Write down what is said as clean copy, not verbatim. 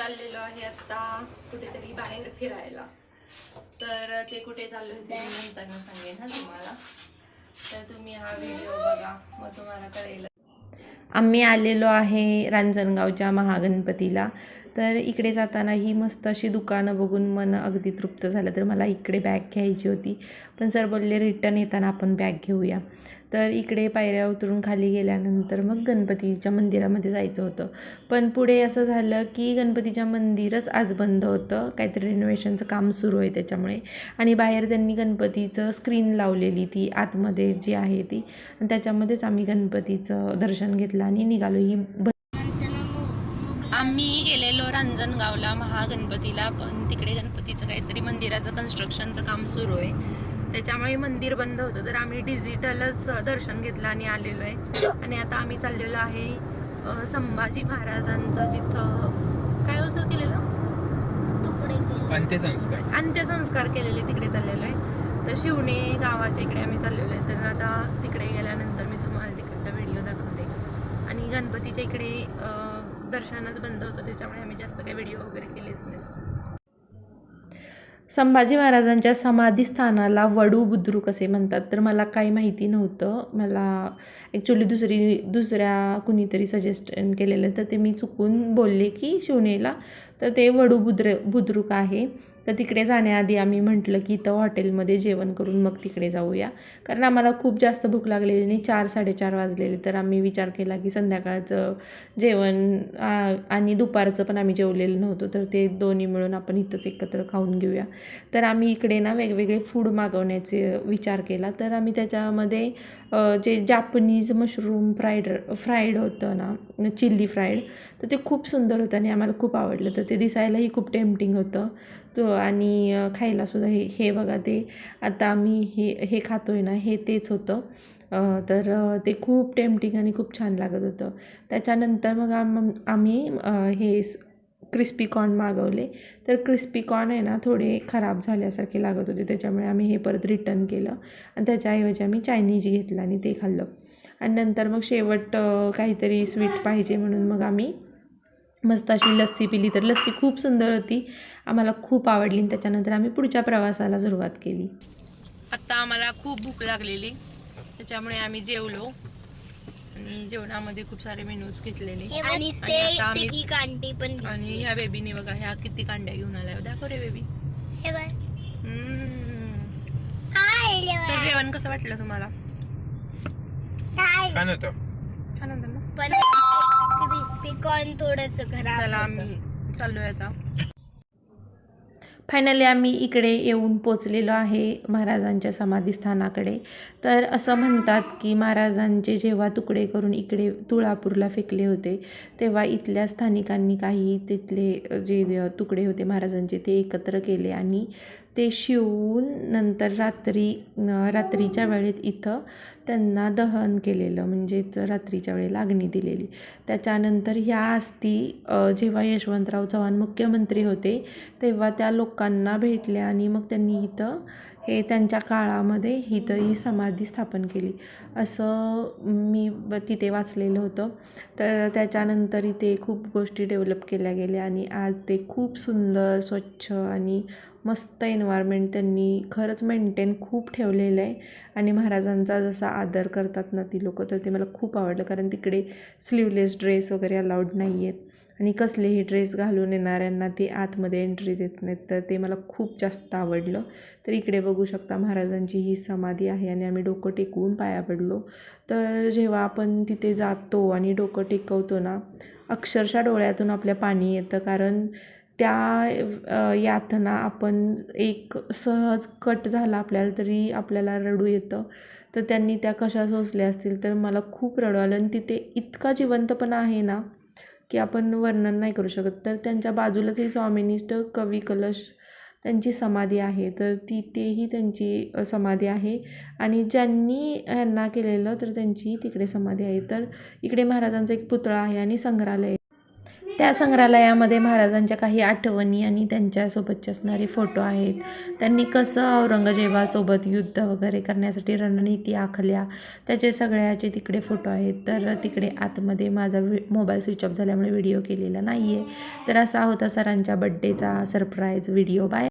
चाललेलो आहे आता कुठेतरी बाहेर फिरायला. तर ते कुठे चाललो ते नंतर सांगेन हा तुम्हाला. तर तुम्ही हा व्हिडिओ बघा मग तुम्हाला कळेल. आम्ही आलेलो आहे रांजणगावच्या महागणपतीला. तर इकडे जाताना ही मस्त अशी दुकानं बघून मन अगदी तृप्त झालं. तर मला इकडे बॅग घ्यायची होती, पण सर बोलले रिटर्न येताना आपण बॅग घेऊया. तर इकडे पायऱ्या उतरून खाली गेल्यानंतर मग गणपतीच्या मंदिरामध्ये जायचं होतं. पण पुढे असं झालं की गणपतीच्या मंदिरच आज बंद होतं, काहीतरी रिनोव्हेशनचं काम सुरू आहे त्याच्यामुळे. आणि बाहेर त्यांनी गणपतीचं स्क्रीन लावलेली ती आतमध्ये जी आहे ती, आणि त्याच्यामध्येच आम्ही गणपतीचं दर्शन घेतलं आणि निघालो. आम्ही गेलेलो रांजणगावला महागणपतीला, पण तिकडे गणपतीचं काहीतरी मंदिराचं कन्स्ट्रक्शनचं काम सुरू आहे त्याच्यामुळे मंदिर बंद होतं. तर आम्ही डिजिटलच दर्शन घेतलं आणि आलेलो आहे. आणि आता आम्ही चाललेलो आहे संभाजी महाराजांचं जिथं काय असं केलेलं अंत्यसंस्कार केलेले तिकडे चाललेलो आहे. तर शिवणे गावाच्या इकडे आम्ही चाललेलो आहे. तर आता तिकडे गेल्यानंतर मी तुम्हाला तिकडचा व्हिडिओ दाखवते. आणि गणपतीच्या इकडे दर्शनच बंद होतं त्याच्यामुळे आम्ही जास्त काही व्हिडिओ वगैरे केलेच नाही. संभाजी महाराजांच्या समाधीस्थानाला वडू बुद्रुक असे म्हणतात. तर मला काही माहिती नव्हतं. मला ॲक्च्युली दुसऱ्या कुणीतरी सजेस्ट केलेलं, तर ते मी चुकून बोलले की शिवनेला, तर ते वडू बुद्रुक आहे. तर तिकडे जाण्याआधी आम्ही म्हटलं की इथं हॉटेलमध्ये जेवण करून मग तिकडे जाऊया, कारण आम्हाला खूप जास्त भूक लागलेली आणि 4-4:30 वाजलेले. तर आम्ही विचार केला की संध्याकाळचं जेवण आणि दुपारचं पण आम्ही जेवलेलं नव्हतो, तर ते दोन्ही मिळून आपण इथंच एकत्र खाऊन घेऊया. तर आम्ही इकडे ना वेगवेगळे फूड मागवण्याचे विचार केला. तर आम्ही त्याच्यामध्ये जे जापनीज मशरूम फ्राईड होतं ना, चिल्ली फ्राईड, तर ते खूप सुंदर होतं आणि आम्हाला खूप आवडलं. तर ते दिसायलाही खूप टेम्पटिंग होतं आणि खायलासुद्धा हे बघा, ते आता आम्ही हे खातो आहे ना, हे तेच होतं. तर ते खूप टेम्पटिंग आणि खूप छान लागत होतं. त्याच्यानंतर मग आम्ही हे क्रिस्पी कॉर्न मागवले. तर क्रिस्पी कॉर्न आहे ना, थोडे खराब झाल्यासारखे लागत होते, त्याच्यामुळे आम्ही हे परत रिटर्न केलं आणि त्याच्याऐवजी आम्ही चायनीज घेतलं आणि ते खाल्लं. आणि नंतर मग शेवट काहीतरी स्वीट पाहिजे म्हणून मग आम्ही मस्त अशी लस्सी पिली. तर लस्सी खूप सुंदर होती, आम्हाला खूप आवडली. आणि त्याच्यानंतर आम्ही पुढच्या प्रवासाला सुरुवात केली. आत्ता आम्हाला खूप भूक लागलेली त्याच्यामुळे आम्ही जेवलो आणि जेवणामध्ये खूप सारे मेनूज घेतलेले. आणि ह्या बेबीने बघा ह्या किती कांड्या घेऊन आल्या. दाखव रे बेबी. सर, जेवण कसं वाटलं तुम्हाला? छान होतं ना? पण कॉर्न थोडंसं खराब. चला आम्ही चाललोय आता. फायनली आम्ही इकडे येऊन पोचलेलो आहे महाराजांच्या समाधीस्थानाकडे. तर असं म्हणतात की महाराजांचे जेव्हा तुकडे करून इकडे तुळापूरला फेकले होते, तेव्हा इथल्या स्थानिकांनी काही तिथले जे तुकडे होते महाराजांचे ते एकत्र केले आणि ते शिवून नंतर रात्रीच्या वेळेत इथं त्यांना दहन केलेलं, म्हणजेच रात्रीच्या वेळेला अग्नी दिलेली. त्याच्यानंतर ह्या अस्थी जेव्हा यशवंतराव चव्हाण मुख्यमंत्री होते तेव्हा त्या लोकांना भेटल्या आणि मग त्यांनी इथं हे त्यांच्या काळामध्ये इथं ही समाधी स्थापन केली, असं मी तिथे वाचलेलं होतं. तर त्याच्यानंतर इथे खूप गोष्टी डेव्हलप केल्या गेल्या आणि आज ते खूप सुंदर, स्वच्छ आणि मस्त एन्व्हायरमेंट त्यांनी खरंच मेंटेन खूप ठेवलेलं आहे. आणि महाराजांचा जसा आदर करतात ना ती लोकं, तर ते मला खूप आवडलं, कारण तिकडे स्लीवलेस ड्रेस वगैरे अलाउड नाही आहेत आणि कसलेही ड्रेस घालून येणाऱ्यांना ते आतमध्ये एंट्री देत नाहीत. तर ते मला खूप जास्त आवडलं. तर इकडे बघू शकता महाराजांची ही समाधी आहे आणि आम्ही डोकं टेकवून पाया पडलो. तर जेव्हा आपण तिथे जातो आणि डोकं टेकवतो ना, अक्षरशः डोळ्यातून आपल्या पाणी येतं, कारण त्या यातना आपण एक सहज कट झाला आपल्याला तरी आपल्याला रडू येतं. तर त्यांनी त्या कशा सोसल्या असतील, तर मला खूप रडू आलं. आणि तिथे इतका जिवंतपणा आहे ना की आपण वर्णन नाही करू शकत. तर त्यांच्या बाजूलाच ही स्वामिनिष्ठ कवी कलश त्यांची समाधी आहे. तर तिथेही त्यांची समाधी आहे आणि ज्यांनी ह्यांना केलेलं तर त्यांची तिकडे समाधी आहे. तर इकडे महाराजांचा एक पुतळा आहे आणि संग्रहालय. त्या संग्रहालयामध्ये महाराजांच्या काही आठवणी आणि त्यांच्यासोबतचे असणारे फोटो आहेत. त्यांनी कसं औरंगजेबासोबत युद्ध वगैरे करण्यासाठी रणनीती आखल्या त्याचे सगळ्याचे तिकडे फोटो आहेत. तर तिकडे आतमध्ये माझा मोबाईल स्विच ऑफ झाल्यामुळे व्हिडिओ केलेला नाही आहे. तर असा होता सरांच्या बड्डेचा सरप्राईज व्हिडिओ. बाय.